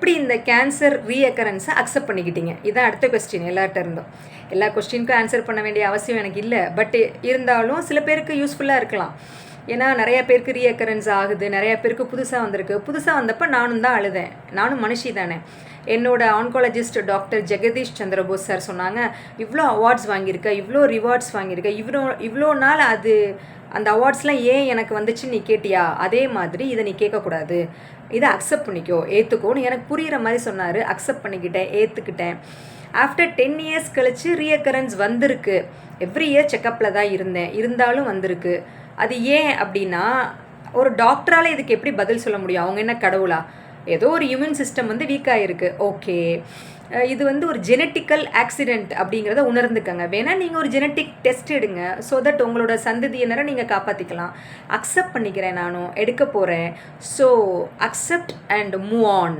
எப்படி இந்த cancer ரீஅக்கரன்ஸை accept பண்ணிக்கிட்டீங்க? இதான் அடுத்த கொஸ்டின் எல்லார்ட்ட இருந்தோம். எல்லா கொஸ்டினுக்கும் ஆன்சர் பண்ண வேண்டிய அவசியம் எனக்கு இல்லை. பட் இருந்தாலும் சில பேருக்கு யூஸ்ஃபுல்லாக இருக்கலாம். ஏன்னா நிறையா பேருக்கு ரீஅக்கரன்ஸ் ஆகுது, நிறையா பேருக்கு புதுசாக வந்திருக்கு. புதுசாக வந்தப்போ நானும் தான் அழுதேன். நானும் மனுஷி தானே. என்னோட oncologist doctor Jagadish Chandrabose sir சொன்னாங்க, இவ்வளோ அவார்ட்ஸ் வாங்கியிருக்க, இவ்வளோ ரிவார்ட்ஸ் வாங்கியிருக்க, இவ்வளோ நாள் அது அந்த அவார்ட்ஸ்லாம் ஏன் எனக்கு வந்துச்சுன்னு நீ கேட்டியா? அதே மாதிரி இதை நீ கேட்கக்கூடாது, இதை அக்செப்ட் பண்ணிக்கோ, ஏற்றுக்கோன்னு எனக்கு புரிகிற மாதிரி சொன்னார். அக்செப்ட் பண்ணிக்கிட்டேன், ஏற்றுக்கிட்டேன். ஆஃப்டர் 10 இயர்ஸ் கழிச்சு ரீஅக்கரன்ஸ் வந்திருக்கு. எவ்ரி இயர் செக்கப்பில் தான் இருந்தேன், இருந்தாலும் வந்திருக்கு. அது ஏன் அப்படின்னா, ஒரு டாக்டரால் இதுக்கு எப்படி பதில் சொல்ல முடியும்? அவங்க என்ன கடவுளா? ஏதோ ஒரு இம்யூன் சிஸ்டம் வந்து வீக்காக இருக்குது, ஓகே. இது வந்து ஒரு ஜெனட்டிக்கல் ஆக்சிடெண்ட் அப்படிங்கிறத உணர்ந்துக்கங்க. வேணால் நீங்கள் ஒரு ஜெனட்டிக் டெஸ்ட் எடுங்க, ஸோ தட் உங்களோட சந்ததியினரை நீங்கள் காப்பாற்றிக்கலாம். அக்செப்ட் பண்ணிக்கிறேன், நானும் எடுக்க போகிறேன். So accept and move on.